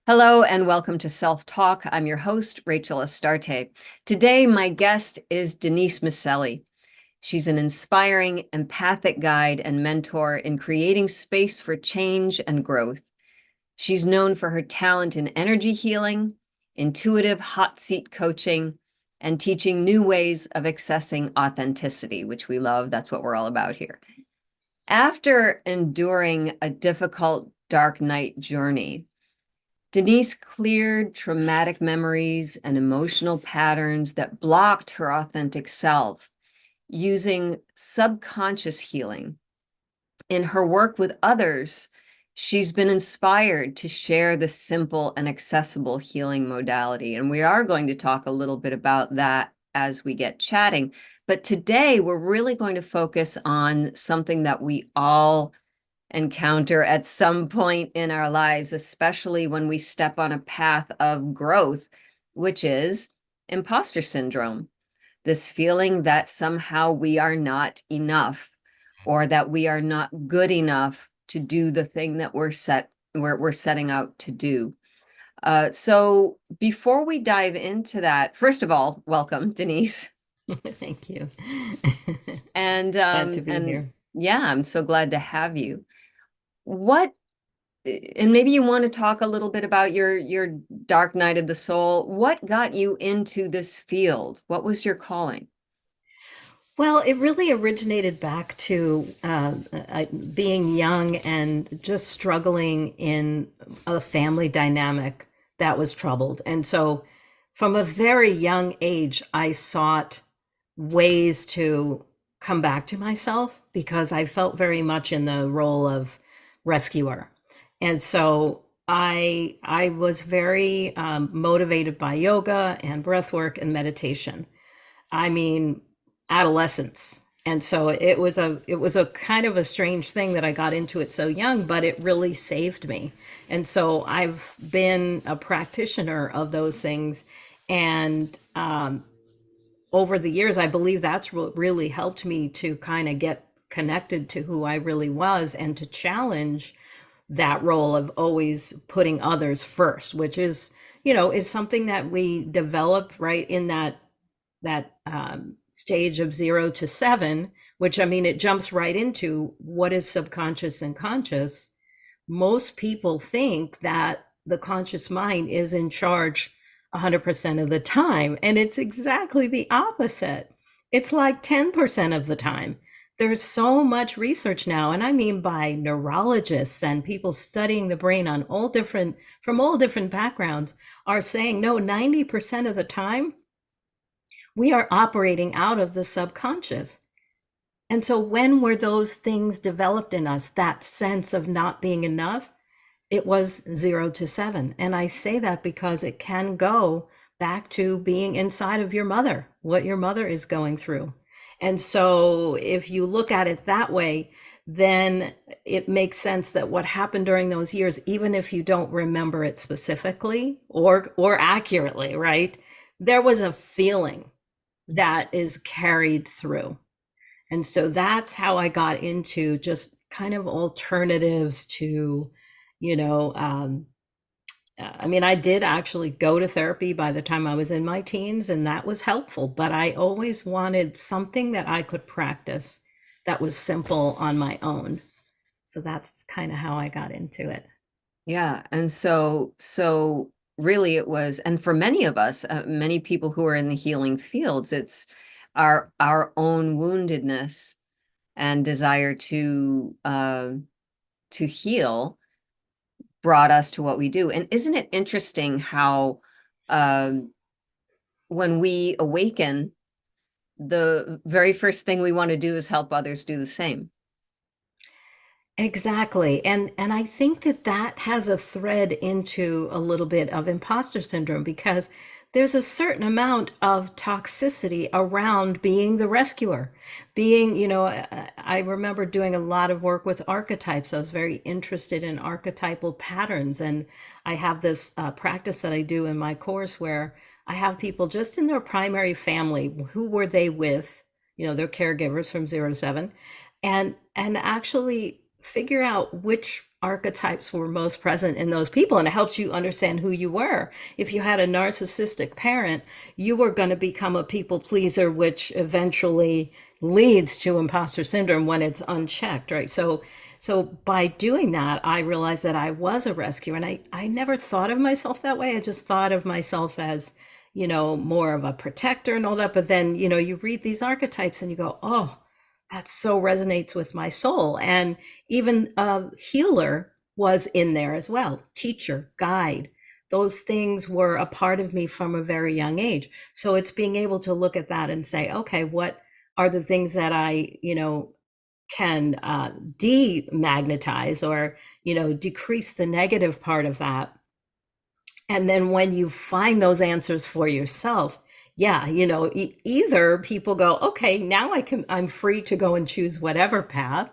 Hello and welcome to Self Talk. I'm your host, Rachel Astarte. Today, my guest is Denise Miceli. She's an inspiring, empathic guide and mentor in creating space for change and growth. She's known for her talent in energy healing, intuitive hot seat coaching, and teaching new ways of accessing authenticity, which we love. That's what we're all about here. After enduring a difficult dark night journey, Denise cleared traumatic memories and emotional patterns that blocked her authentic self using subconscious healing. In her work with others, she's been inspired to share the simple and accessible healing modality. And we are going to talk a little bit about that as we get chatting. But today, we're really going to focus on something that we all encounter at some point in our lives, especially when we step on a path of growth, which is imposter syndrome. This feeling that somehow we are not enough or that we are not good enough to do the thing that we're setting out to do. So before we dive into that, first of all, welcome, Denise. Thank you. And Glad to be and here. yeah, I'm so glad to have you. What and maybe you want to talk a little bit about your dark night of the soul. What got you into this field? What was your calling? Well, it really originated back to being young and just struggling in a family dynamic that was troubled. And so, from a very young age, I sought ways to come back to myself because I felt very much in the role of rescuer. And so, I was very motivated by yoga and breath work and meditation. I mean, adolescence. And so it was a kind of a strange thing that I got into it so young, but it really saved me. And so I've been a practitioner of those things. And over the years, I believe that's what really helped me to kind of get connected to who I really was and to challenge that role of always putting others first, which is something that we develop right in that stage of 0 to 7, which, I mean, it jumps right into what is subconscious and conscious. Most people think that the conscious mind is in charge 100% of the time, and it's exactly the opposite. It's like 10% of the time. There's so much research now, and I mean by neurologists and people studying the brain on all different from all different backgrounds are saying no, 90% of the time we are operating out of the subconscious. And so, when were those things developed in us, that sense of not being enough? It was 0 to 7. And I say that because it can go back to being inside of your mother, what your mother is going through. And so, if you look at it that way, then it makes sense that what happened during those years, even if you don't remember it specifically or accurately, right? There was a feeling that is carried through. And so that's how I got into just kind of alternatives to, you know, I mean, I did actually go to therapy by the time I was in my teens, and that was helpful. But I always wanted something that I could practice that was simple on my own. So that's kind of how I got into it. Yeah, and so really it was, and for many of us, many people who are in the healing fields, it's our own woundedness and desire to heal brought us to what we do. And isn't it interesting how um, when we awaken, the very first thing we want to do is help others do the same. Exactly. And I think that that has a thread into a little bit of imposter syndrome because there's a certain amount of toxicity around being the rescuer. I remember doing a lot of work with archetypes. I was very interested in archetypal patterns. And I have this practice that I do in my course where I have people just in their primary family, who were they with, their caregivers from 0 to 7, and actually figure out which archetypes were most present in those people, and it helps you understand who you were. If you had a narcissistic parent, you were going to become a people pleaser, which eventually leads to imposter syndrome when it's unchecked, right? So by doing that, I realized that I was a rescuer, and I never thought of myself that way. I just thought of myself as, more of a protector and all that. But then, you read these archetypes and you go, oh, that so resonates with my soul. And even healer was in there as well. Teacher, guide, those things were a part of me from a very young age. So it's being able to look at that and say, okay, what are the things that I, can demagnetize or, decrease the negative part of that. And then when you find those answers for yourself, yeah, either people go, okay, now I'm free to go and choose whatever path,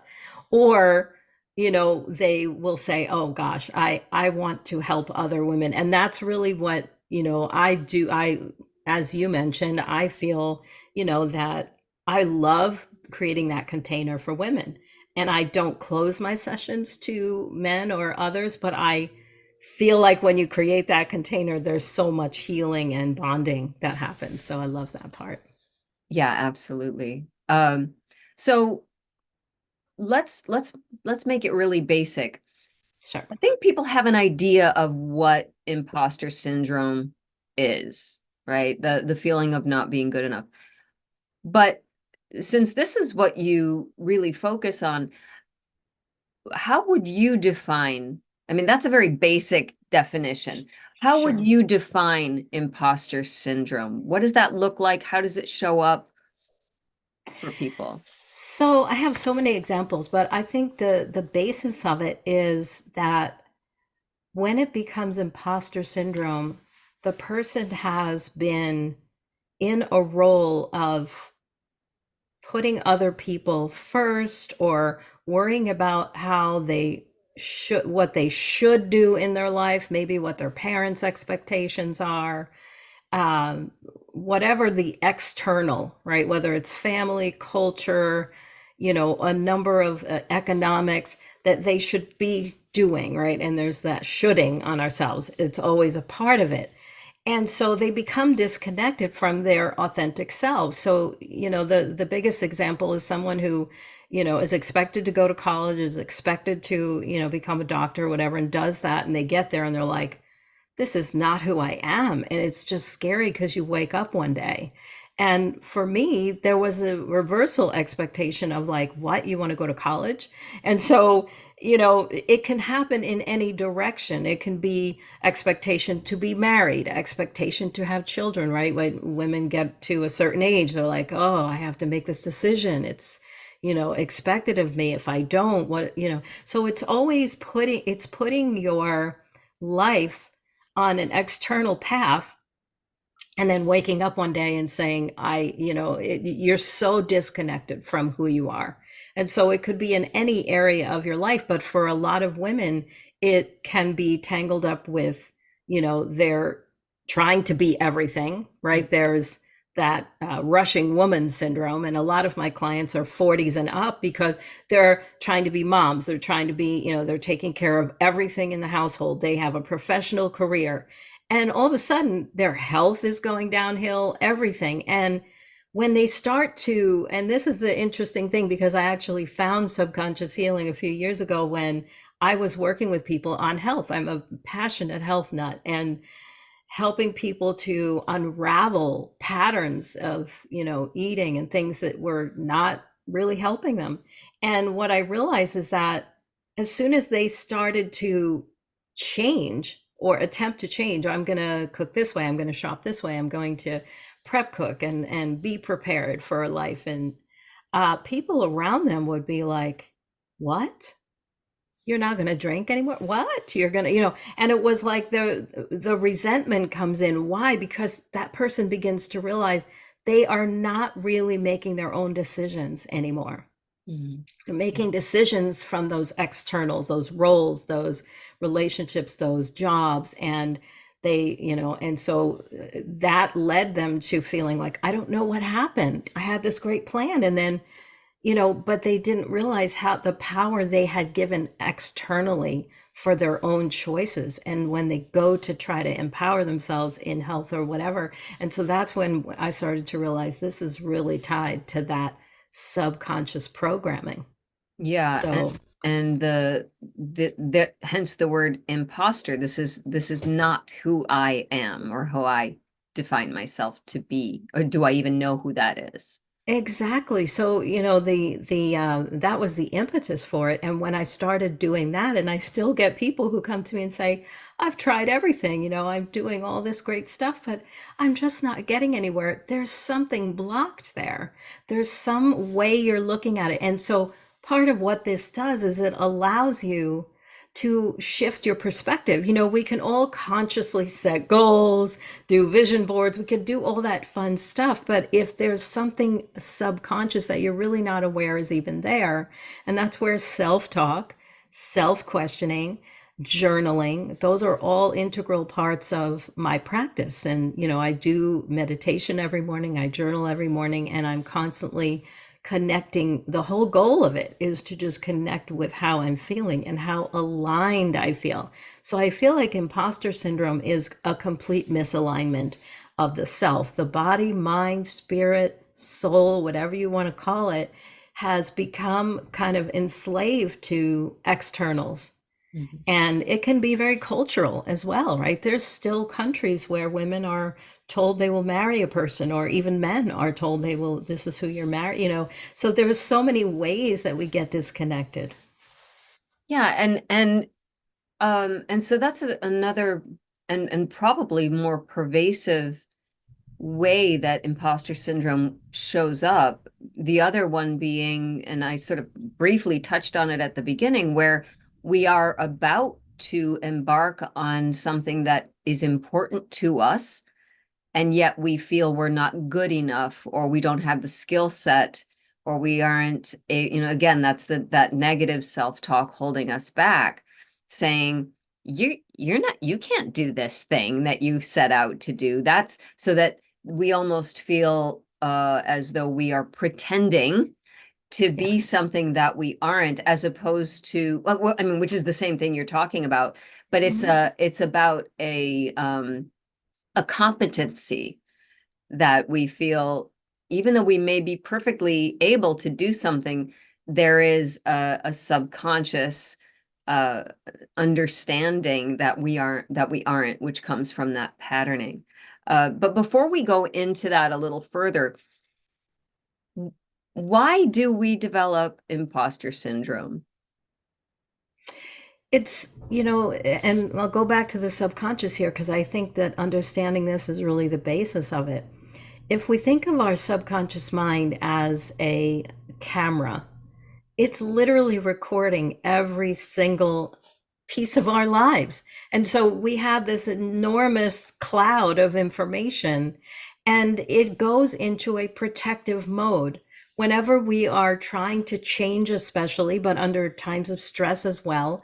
or, they will say, oh gosh, I want to help other women. And that's really what, I do. As you mentioned, I feel, that I love creating that container for women. And I don't close my sessions to men or others, but I feel like when you create that container, there's so much healing and bonding that happens. So I love that part. Yeah, absolutely. So let's make it really basic. Sure. I think people have an idea of what imposter syndrome is, right? The feeling of not being good enough. But since this is what you really focus on, how would you define, I mean, that's a very basic definition. How would Sure. you define imposter syndrome? What does that look like? How does it show up for people? So I have so many examples, but I think the basis of it is that when it becomes imposter syndrome, the person has been in a role of putting other people first or worrying about how they should, what they should do in their life, maybe what their parents' expectations are, um, whatever the external, right? Whether it's family, culture, a number of economics that they should be doing, right? And there's that shoulding on ourselves. It's always a part of it. And so they become disconnected from their authentic selves. So, the biggest example is someone who, is expected to go to college, is expected to, become a doctor or whatever, and does that. And they get there and they're like, this is not who I am. And it's just scary because you wake up one day. And for me, there was a reversal expectation of like, what, you want to go to college? And so, it can happen in any direction. It can be expectation to be married, expectation to have children, right? When women get to a certain age, they're like, oh, I have to make this decision. It's, expected of me. If I don't, what, so it's always putting your life on an external path and then waking up one day and saying, you're so disconnected from who you are. And so it could be in any area of your life, but for a lot of women, it can be tangled up with, they're trying to be everything, right? There's that rushing woman syndrome. And a lot of my clients are 40s and up because they're trying to be moms. They're trying to be, they're taking care of everything in the household. They have a professional career. And all of a sudden, their health is going downhill, everything. And when they start to, and this is the interesting thing, because I actually found subconscious healing a few years ago when I was working with people on health. I'm a passionate health nut, and helping people to unravel patterns of, eating and things that were not really helping them. And what I realized is that as soon as they started to change or attempt to change, I'm going to cook this way, I'm going to shop this way, I'm going to prep cook and be prepared for life. And people around them would be like, what? You're not going to drink anymore? What? You're going to, and it was like the resentment comes in. Why? Because that person begins to realize they are not really making their own decisions anymore. Mhm. They're making decisions from those externals, those roles, those relationships, those jobs. And they, and so that led them to feeling like, I don't know what happened. I had this great plan. And then but they didn't realize how the power they had given externally for their own choices. And when they go to try to empower themselves in health or whatever. And so that's when I started to realize this is really tied to that subconscious programming. Yeah, So and the hence the word imposter. This is not who I am or who I define myself to be, or do I even know who that is? exactly. So, the that was the impetus for it. And when I started doing that, and I still get people who come to me and say, I've tried everything, I'm doing all this great stuff, but I'm just not getting anywhere. There's something blocked there. There's some way you're looking at it. And so part of what this does is it allows you to shift your perspective. We can all consciously set goals, do vision boards, we can do all that fun stuff. But if there's something subconscious that you're really not aware is even there, and that's where self talk, self questioning, journaling, those are all integral parts of my practice. And, I do meditation every morning, I journal every morning, and I'm constantly connecting. The whole goal of it is to just connect with how I'm feeling and how aligned I feel. So I feel like imposter syndrome is a complete misalignment of the self. The body, mind, spirit, soul, whatever you want to call it, has become kind of enslaved to externals. Mhm. And it can be very cultural as well, right? There's still countries where women are told they will marry a person, or even men are told this is who you're married, So there's so many ways that we get disconnected. Yeah, and so that's another and probably more pervasive way that imposter syndrome shows up. The other one being, and I sort of briefly touched on it at the beginning, where we are about to embark on something that is important to us, and yet we feel we're not good enough, or we don't have the skill set, or we aren't again, that's that negative self-talk holding us back, saying you can't do this thing that you've set out to do. That's so that we almost feel as though we are pretending to be Yes. something that we aren't, as opposed to, well, I mean, which is the same thing you're talking about, but Mhm. it's about a competency that we feel, even though we may be perfectly able to do something, there is a subconscious uh, understanding that we aren't, which comes from that patterning. But before we go into that a little further, why do we develop imposter syndrome? And I'll go back to the subconscious here because I think that understanding this is really the basis of it. If we think of our subconscious mind as a camera, it's literally recording every single piece of our lives. And so we have this enormous cloud of information, and it goes into a protective mode. Whenever we are trying to change, especially, but under times of stress as well,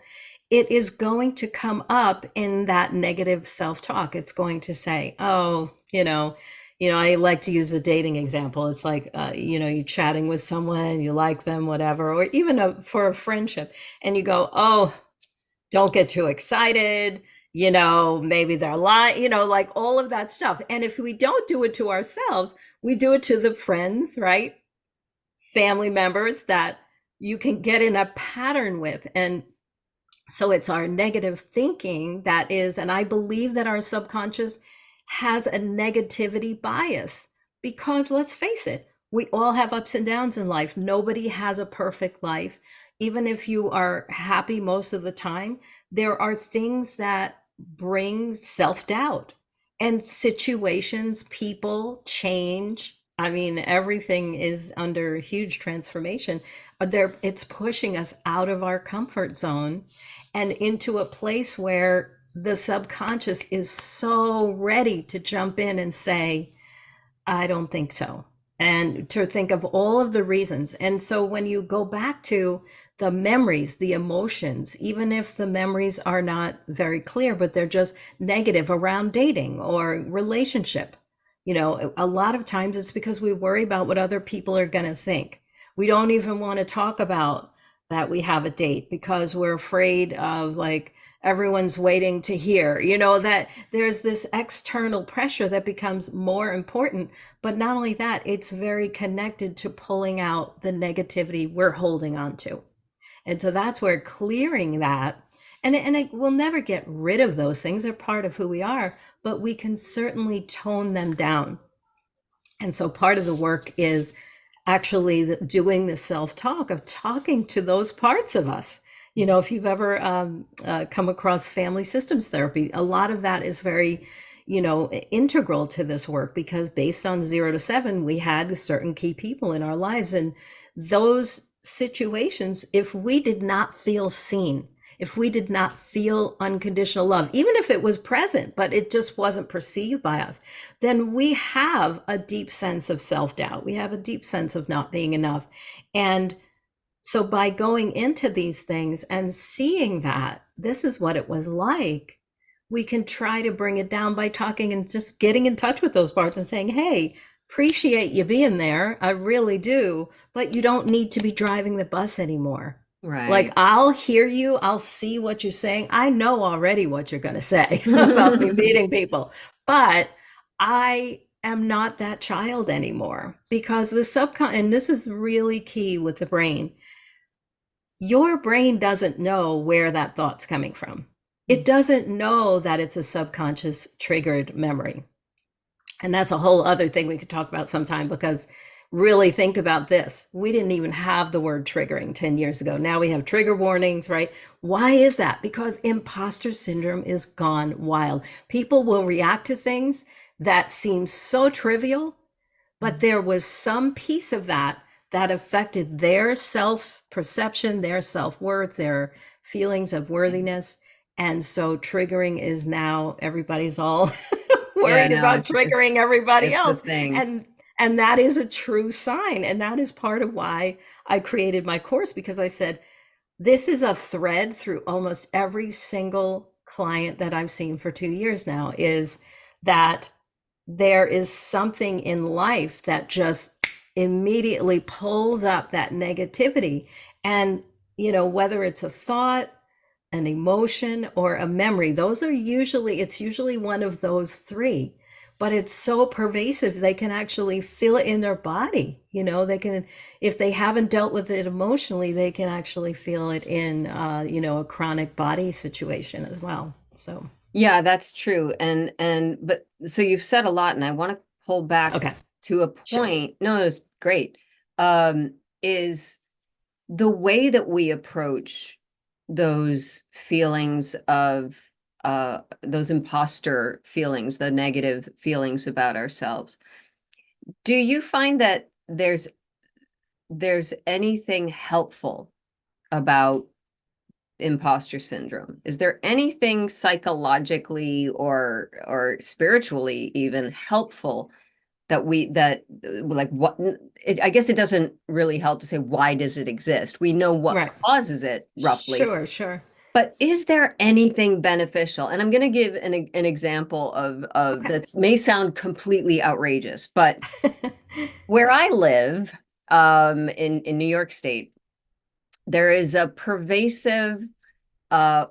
it is going to come up in that negative self-talk. It's going to say, oh, I like to use a dating example. It's like, you're chatting with someone, you like them, whatever, or even for a friendship, and you go, oh, don't get too excited. Maybe they're lying, like all of that stuff. And if we don't do it to ourselves, we do it to the friends, right? Family members that you can get in a pattern with. And so it's our negative thinking that is, and I believe that our subconscious has a negativity bias because let's face it, we all have ups and downs in life. Nobody has a perfect life. Even if you are happy most of the time, there are things that bring self doubt and situations, people change. I mean, everything is under huge transformation. It's pushing us out of our comfort zone and into a place where the subconscious is so ready to jump in and say, I don't think so. And to think of all of the reasons. And so when you go back to the memories, the emotions, even if the memories are not very clear, but they're just negative around dating or relationship, a lot of times it's because we worry about what other people are going to think. We don't even want to talk about that we have a date because we're afraid of like everyone's waiting to hear, that there's this external pressure that becomes more important. But not only that, it's very connected to pulling out the negativity we're holding on to. And so that's where clearing that, we'll never get rid of those things. They're part of who we are, but we can certainly tone them down. And so part of the work is actually doing the self-talk of talking to those parts of us. If you've ever come across family systems therapy, a lot of that is very, integral to this work, because based on 0 to 7, we had certain key people in our lives. And those situations, if we did not feel seen, if we did not feel unconditional love, even if it was present, but it just wasn't perceived by us, then we have a deep sense of self-doubt. We have a deep sense of not being enough. And so by going into these things and seeing that this is what it was like, we can try to bring it down by talking and just getting in touch with those parts and saying, hey, appreciate you being there. I really do. But you don't need to be driving the bus anymore. Like, Right. I'll hear you. I'll see what you're saying. I know already what you're going to say about me meeting people. But I am not that child anymore, because the and this is really key with the brain. Your brain doesn't know where that thought's coming from. It doesn't know that it's a subconscious triggered memory. And that's a whole other thing we could talk about sometime, because really think about this. We didn't even have the word triggering 10 years ago. Now we have trigger warnings, right? Why is that? Because imposter syndrome is gone wild. People will react to things that seem so trivial, but there was some piece of that that affected their self perception, their self worth, their feelings of worthiness. And so triggering is now everybody's all Yeah, worried no, about triggering everybody it's the else. thing. And that is a true sign. And that is part of why I created my course, because I said, this is a thread through almost every single client that I've seen for 2 years now, is that there is something in life that just immediately pulls up that negativity. And, whether it's a thought, an emotion, or a memory, it's usually one of those three. But it's so pervasive, they can actually feel it in their body. They can, if they haven't dealt with it emotionally, they can actually feel it in, a chronic body situation as well. So, Yeah, that's true. But so you've said a lot, and I want to pull back okay, to a sure. point. No, it's great. Is the way that we approach those feelings of those imposter feelings, the negative feelings about ourselves. Do you find that there's anything helpful about imposter syndrome? Is there anything psychologically or spiritually even helpful that like what I guess it doesn't really help to say why does it exist? We know what Right. causes it roughly, Sure, sure. but is there anything beneficial? And I'm going to give an example of Okay. that may sound completely outrageous, but where I live in New York State, there is a pervasive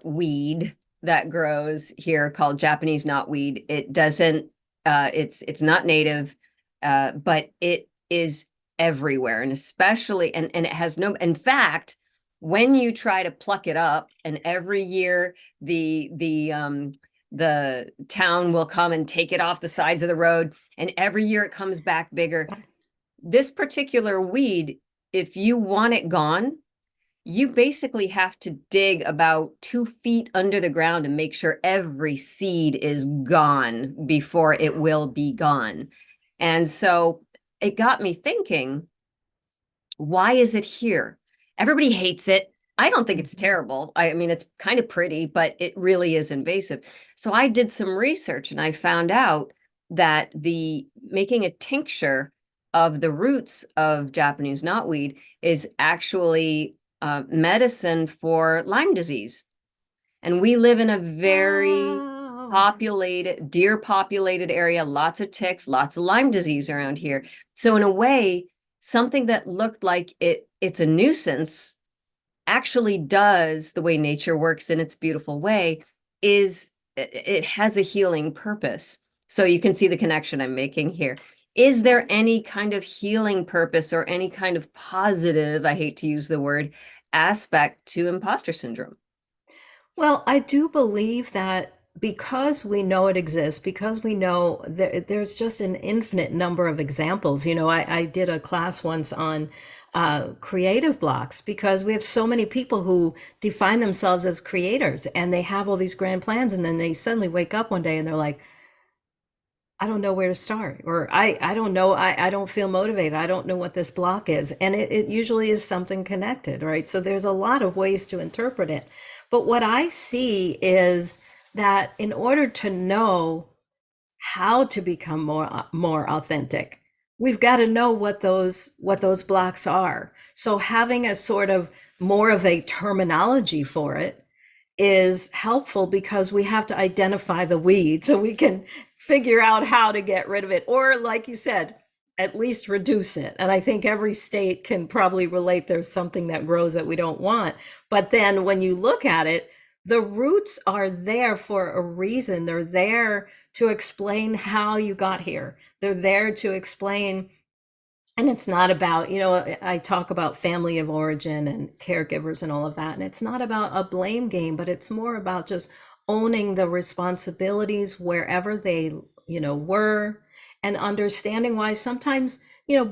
weed that grows here called Japanese knotweed. It doesn't it's not native, but it is everywhere, and especially and it has no, in fact, when you try to pluck it up, and every year the town will come and take it off the sides of the road, and every year it comes back bigger. This particular weed, if you want it gone, you basically have to dig about 2 feet under the ground and make sure every seed is gone before it will be gone. And so it got me thinking, why is it here? Everybody hates it. I don't think it's Mhm. terrible. I mean, it's kind of pretty, but it really is invasive. So I did some research and I found out that the making a tincture of the roots of Japanese knotweed is actually medicine for Lyme disease. And we live in a very Wow. deer populated area, lots of ticks, lots of Lyme disease around here. So in a way, something that looked like it's a nuisance actually does, the way nature works in its beautiful way, is it has a healing purpose. So you can see the connection I'm making here. Is there any kind of healing purpose or any kind of positive, I hate to use the word, aspect to imposter syndrome? Well, I do believe that because we know it exists, because we know there's just an infinite number of examples. I did a class once on creative blocks because we have so many people who define themselves as creators and they have all these grand plans, and then they suddenly wake up one day and they're like, I don't know where to start, or I don't know, I don't feel motivated. I don't know what this block is. And it usually is something connected, right? So there's a lot of ways to interpret it. But what I see is that in order to know how to become more authentic, we've got to know what those blocks are. So having a sort of more of a terminology for it is helpful because we have to identify the weed so we can figure out how to get rid of it, or like you said, at least reduce it. And I think every state can probably relate. There's something that grows that we don't want, but then when you look at it, the roots are there for a reason. They're there to explain how you got here. They're there to explain. And it's not about, I talk about family of origin and caregivers and all of that. And it's not about a blame game, but it's more about just owning the responsibilities wherever they, were, and understanding why sometimes,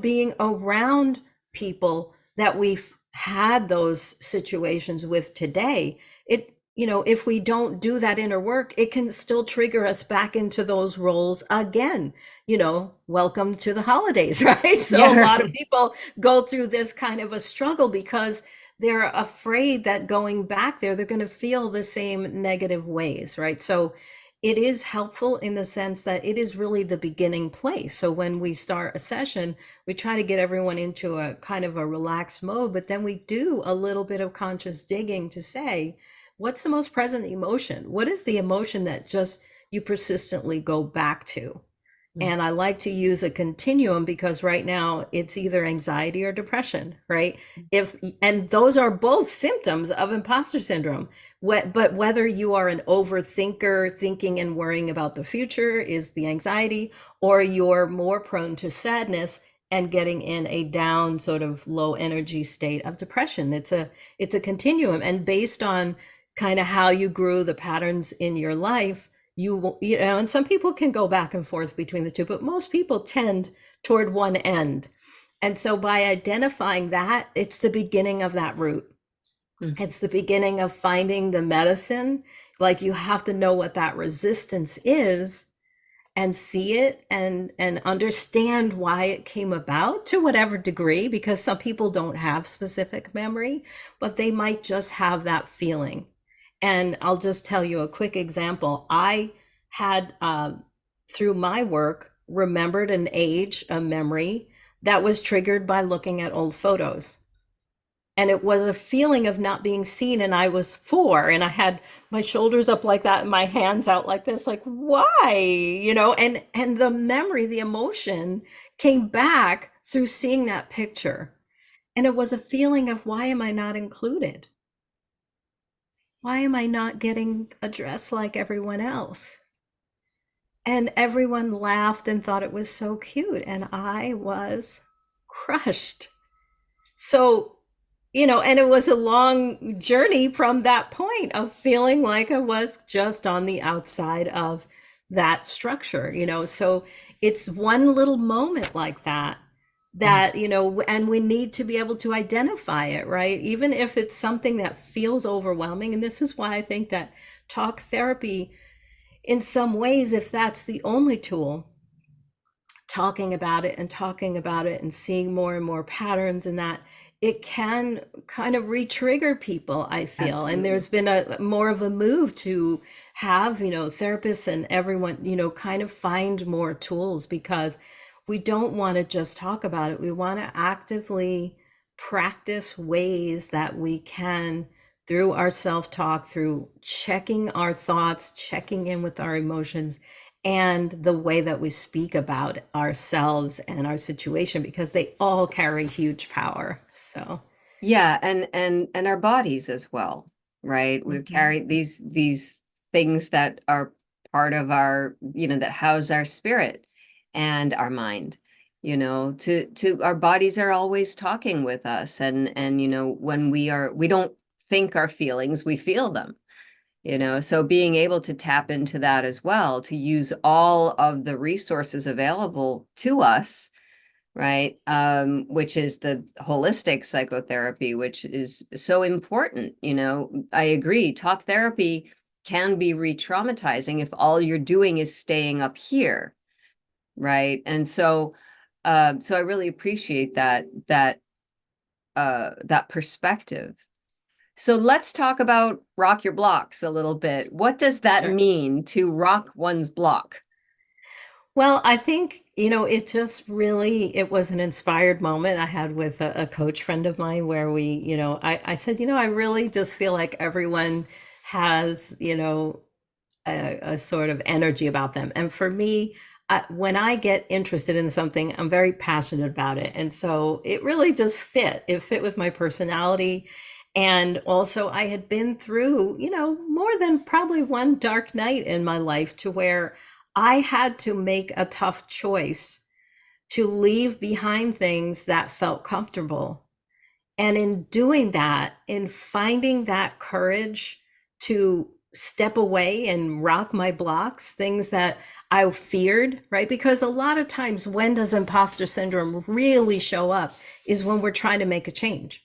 being around people that we've had those situations with today, if we don't do that inner work, it can still trigger us back into those roles again. Welcome to the holidays, right? So Yeah, a lot of right. people go through this kind of a struggle because they're afraid that going back there, they're going to feel the same negative ways, right? So it is helpful in the sense that it is really the beginning place. So when we start a session, we try to get everyone into a kind of a relaxed mode, but then we do a little bit of conscious digging to say, what's the most present emotion? What is the emotion that just you persistently go back to? And I like to use a continuum because right now it's either anxiety or depression, right? If and those are both symptoms of imposter syndrome. But whether you are an overthinker, thinking and worrying about the future is the anxiety, or you're more prone to sadness and getting in a down sort of low energy state of depression. It's a continuum, and based on kind of how you grew, the patterns in your life, and some people can go back and forth between the two, but most people tend toward one end. And so by identifying that, it's the beginning of that route. Mhm. It's the beginning of finding the medicine. Like, you have to know what that resistance is and see it and understand why it came about to whatever degree, because some people don't have specific memory, but they might just have that feeling. And I'll just tell you a quick example. I had, through my work, remembered an age, a memory that was triggered by looking at old photos. And it was a feeling of not being seen. And I was 4 and I had my shoulders up like that and my hands out like this, like, why? And the memory, the emotion came back through seeing that picture. And it was a feeling of, why am I not included? Why am I not getting a dress like everyone else? And everyone laughed and thought it was so cute. And I was crushed. So, and it was a long journey from that point of feeling like I was just on the outside of that structure. So it's one little moment like that and we need to be able to identify it, right? Even if it's something that feels overwhelming. And this is why I think that talk therapy, in some ways, if that's the only tool, talking about it and talking about it and seeing more and more patterns in that, it can kind of re-trigger people, I feel. And Absolutely. there's been a more of a move to have, therapists and everyone, kind of find more tools, because we don't want to just talk about it. We want to actively practice ways that we can, through our self-talk, through checking our thoughts, checking in with our emotions, and the way that we speak about ourselves and our situation, because they all carry huge power. So, Yeah, and our bodies as well, right? We mhm. carry these things that are part of our, that house our spirit and our mind. To our bodies are always talking with us, and when we don't think our feelings, we feel them. So being able to tap into that as well, to use all of the resources available to us, right? Which is the holistic psychotherapy, which is so important. I agree. Talk therapy can be re-traumatizing if all you're doing is staying up here, right? And so I really appreciate that perspective. So let's talk about rock your blocks a little bit. What does that Sure. mean to rock one's block? Well, I think, it just really, it was an inspired moment I had with a coach friend of mine where I said, I really just feel like everyone has, a sort of energy about them. And for me, when I get interested in something, I'm very passionate about it. And so it really just fit. It fit with my personality. And also, I had been through, more than probably one dark night in my life to where I had to make a tough choice to leave behind things that felt comfortable. And in doing that, in finding that courage to step away and rock my blocks, things that I feared, right? Because a lot of times, when does imposter syndrome really show up is when we're trying to make a change.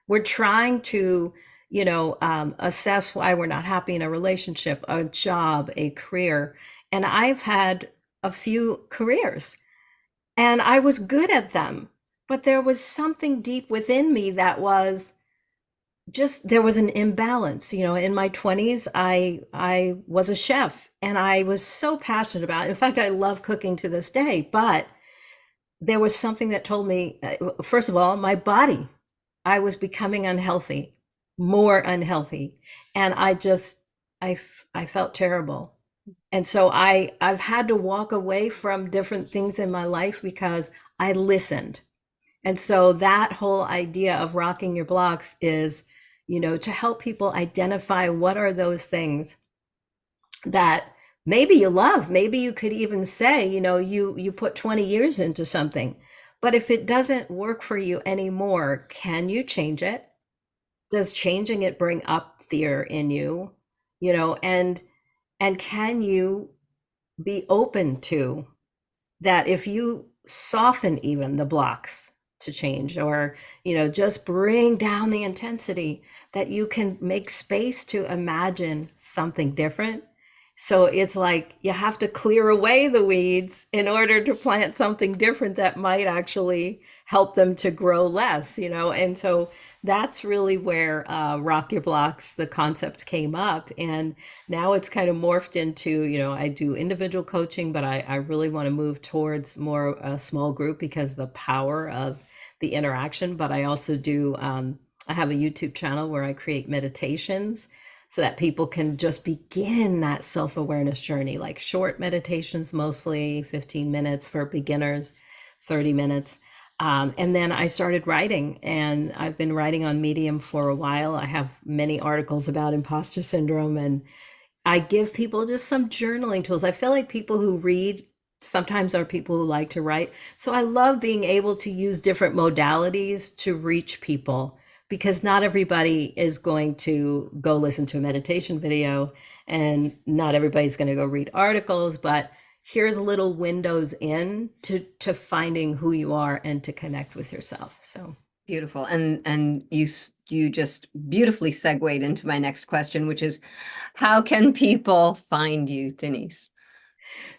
We're trying to, assess why we're not happy in a relationship, a job, a career. And I've had a few careers and I was good at them, but there was something deep within me that was just there was an imbalance. In my 20s, I was a chef and I was so passionate about it. In fact, I love cooking to this day, but there was something that told me, first of all, my body, I was becoming unhealthy, more unhealthy, and I felt terrible. And so I've had to walk away from different things in my life because I listened. And so that whole idea of rocking your blocks is, to help people identify what are those things that maybe you love. Maybe you could even say, you put 20 years into something. But if it doesn't work for you anymore, can you change it? Does changing it bring up fear in you? And can you be open to that if you soften even the blocks to change, or just bring down the intensity, that you can make space to imagine something different. So it's like you have to clear away the weeds in order to plant something different that might actually help them to grow less, and so that's really where rock your blocks, the concept, came up. And now it's kind of morphed into, I do individual coaching, but I really want to move towards more a small group because the power of the interaction. But I also do, I have a YouTube channel where I create meditations so that people can just begin that self-awareness journey, like short meditations, mostly 15 minutes for beginners, 30 minutes. And then I started writing, and I've been writing on Medium for a while. I have many articles about imposter syndrome, and I give people just some journaling tools. I feel like people who read sometimes are people who like to write. So I love being able to use different modalities to reach people, because not everybody is going to go listen to a meditation video, and not everybody's going to go read articles, but here's little windows in to finding who you are and to connect with yourself. So Beautiful. And you just beautifully segued into my next question, which is, how can people find you, Denise?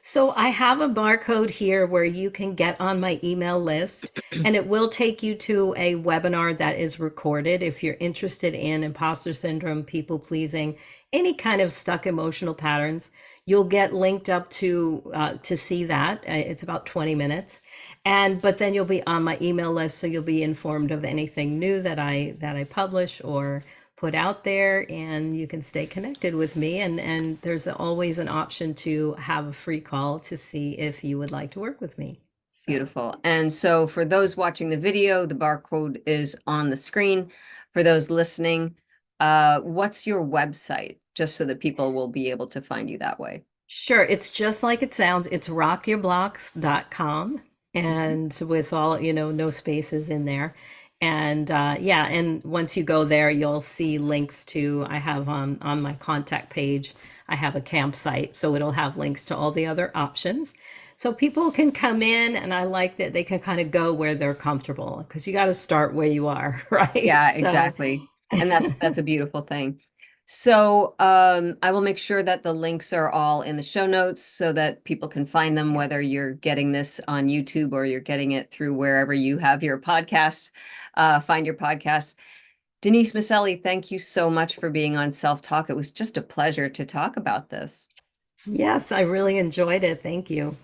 So I have a barcode here where you can get on my email list, and it will take you to a webinar that is recorded. If you're interested in imposter syndrome, people pleasing, any kind of stuck emotional patterns, you'll get linked up to see that. It's about 20 minutes. But then you'll be on my email list, so you'll be informed of anything new that I publish or put out there, and you can stay connected with me. And there's always an option to have a free call to see if you would like to work with me. So. Beautiful. And so for those watching the video, the barcode is on the screen. For those listening, what's your website? Just so that people will be able to find you that way. Sure, it's just like it sounds. It's rockyourblocks.com, Mhm. and with all, no spaces in there. And yeah, and once you go there, you'll see links to, I have on my contact page, I have a campsite, so it'll have links to all the other options. So people can come in, and I like that they can kind of go where they're comfortable, because you got to start where you are, right? Yeah, So exactly. And that's a beautiful thing. So I will make sure that the links are all in the show notes so that people can find them, yeah. whether you're getting this on YouTube or you're getting it through wherever you have your podcasts, find your podcasts. Denise Miceli, thank you so much for being on Self Talk. It was just a pleasure to talk about this. Yes, I really enjoyed it. Thank you.